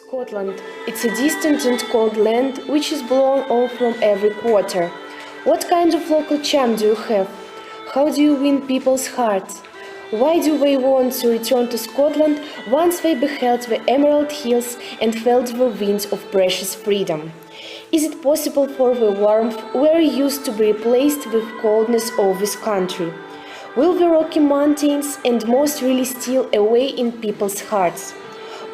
Scotland. It's a distant and cold land which is blown off from every quarter. What kind of local charm do you have? How do you win people's hearts? Why do they want to return to Scotland once they beheld the Emerald Hills and felt the winds of precious freedom? Is it possible for the warmth we're used to be replaced with coldness of this country? Will the Rocky Mountains and moss really steal away in people's hearts?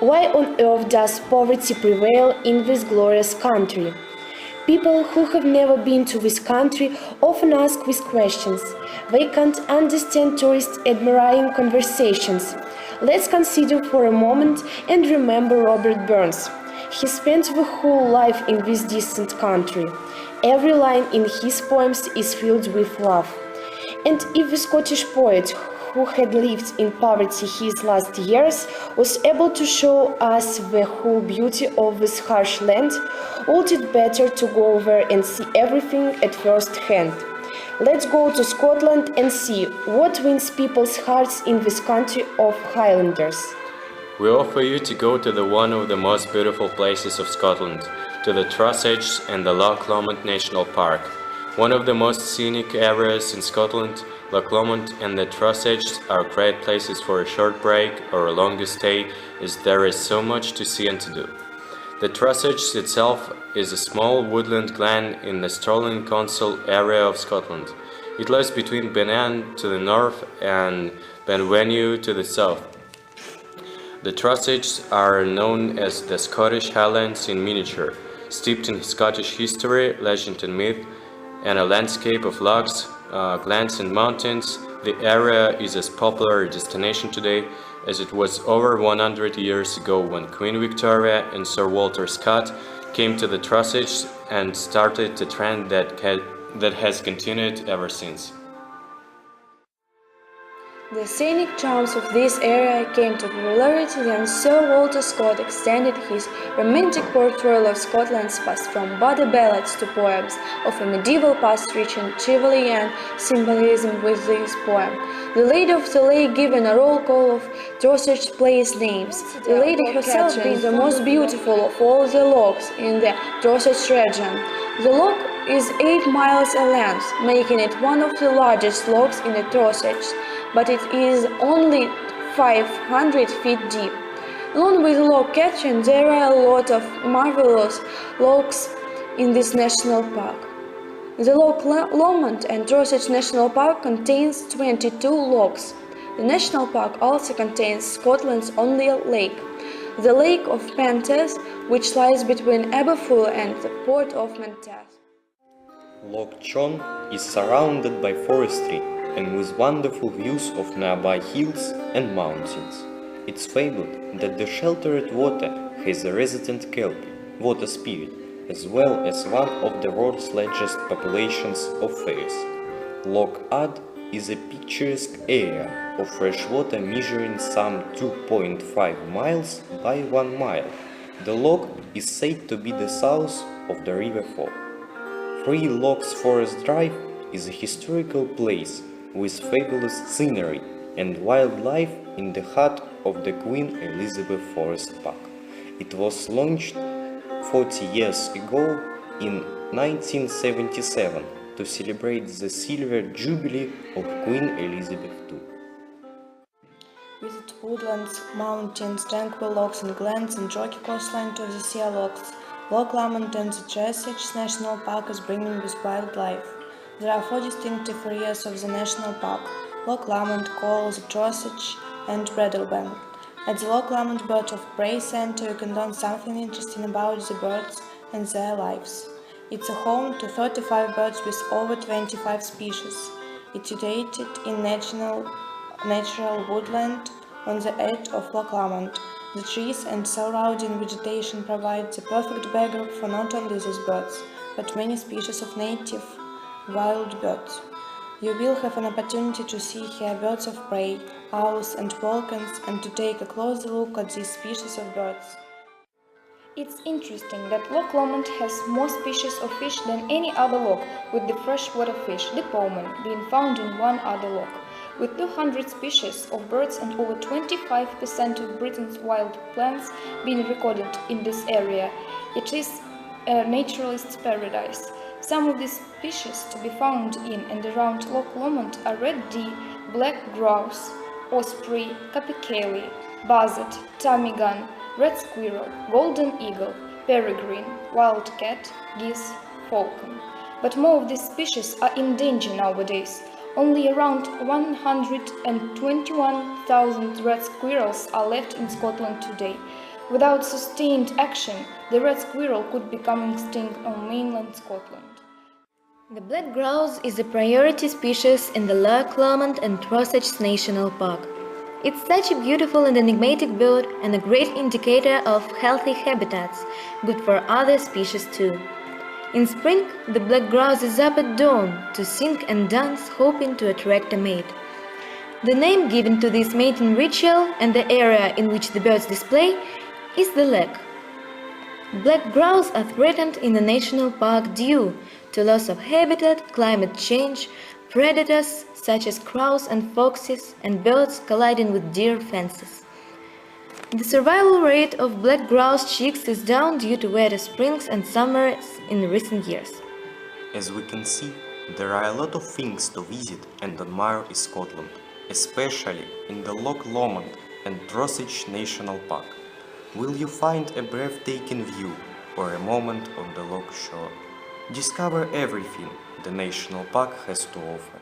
Why on earth does poverty prevail in this glorious country? People who have never been to this country often ask these questions. They can't understand tourist admiring conversations. Let's consider for a moment and remember Robert Burns. He spent the whole life in this distant country. Every line in his poems is filled with love. And if the Scottish poet who had lived in poverty his last years was able to show us the whole beauty of this harsh land, would it better to go there and see everything at first hand? Let's go to Scotland and see what wins people's hearts in this country of Highlanders. We offer you to go to one of the most beautiful places of Scotland, to the Trossachs and the Loch Lomond National Park. One of the most scenic areas in Scotland, Loch Lomond and the Trossachs are great places for a short break or a longer stay, as there is so much to see and to do. The Trossachs itself is a small woodland glen in the Stirling Council area of Scotland. It lies between Benane to the north and Benvenue to the south. The Trossachs are known as the Scottish Highlands in miniature, steeped in Scottish history, legend and myth, and a landscape of lochs, glens and mountains. The area is as popular a destination today as it was over 100 years ago when Queen Victoria and Sir Walter Scott came to the Trossachs and started a trend that has continued ever since. The scenic charms of this area came to popularity when Sir Walter Scott extended his romantic portrayal of Scotland's past from body ballads to poems of a medieval past reaching chivalry and symbolism with this poem. The Lady of the Lake given a roll call of Trossachs place names. The lady herself being the most beautiful of all the lochs in the Trossachs region. The loch is 8 miles in length, making it one of the largest lochs in the Trossachs, but it is only 500 feet deep. Along with Loch Katrine, there are a lot of marvelous lochs in this national park. The Loch Lomond and Trossachs National Park contains 22 lochs. The national park also contains Scotland's only lake, the Lake of Pentas, which lies between Aberfoyle and the port of Menteith. Loch Chon is surrounded by forestry and with wonderful views of nearby hills and mountains. It's fabled that the sheltered water has a resident kelp, water spirit, as well as one of the world's largest populations of fairies. Loch Ad is a picturesque area of fresh water measuring some 2.5 miles by 1 mile. The loch is said to be the source of the River Forth. Three Lochs Forest Drive is a historical place with fabulous scenery and wildlife in the heart of the Queen Elizabeth Forest Park. It was launched 40 years ago in 1977 to celebrate the Silver Jubilee of Queen Elizabeth II. Visit woodlands, mountains, tranquil lochs and glens and rocky coastline to the sea lochs. Loch Lomond and the Trossachs National Park is brimming with wildlife. There are 4 distinctive areas of the national park: Loch Lomond, Cole, the Trossachs and Breadalbane. At the Loch Lomond Bird of Prey Center you can learn something interesting about the birds and their lives. It's a home to 35 birds with over 25 species. It's situated in natural woodland on the edge of Loch Lomond. The trees and surrounding vegetation provide the perfect backdrop for not only these birds, but many species of native wild birds. You will have an opportunity to see here birds of prey, owls and falcons, and to take a closer look at these species of birds. It's interesting that Loch Lomond has more species of fish than any other loch, with the freshwater fish, the polman, being found in one other loch. With 200 species of birds and over 25% of Britain's wild plants being recorded in this area, it is a naturalist's paradise. Some of these species to be found in and around Loch Lomond are red deer, black grouse, osprey, capercaillie, buzzard, ptarmigan, red squirrel, golden eagle, peregrine, wildcat, geese, falcon. But more of these species are in danger nowadays. Only around 121,000 red squirrels are left in Scotland today. Without sustained action, the red squirrel could become extinct on mainland Scotland. The black grouse is a priority species in the Loch Lomond and Trossachs National Park. It's such a beautiful and enigmatic bird and a great indicator of healthy habitats, good for other species too. In spring, the black grouse is up at dawn to sing and dance, hoping to attract a mate. The name given to this mating ritual and the area in which the birds display is the lek. Black grouse are threatened in the national park due to loss of habitat, climate change, predators such as crows and foxes, and birds colliding with deer fences. The survival rate of black grouse chicks is down due to wetter springs and summers in recent years. As we can see, there are a lot of things to visit and admire in Scotland, especially in the Loch Lomond and Trossachs National Park. Will you find a breathtaking view or a moment on the Loch shore? Discover everything the national park has to offer.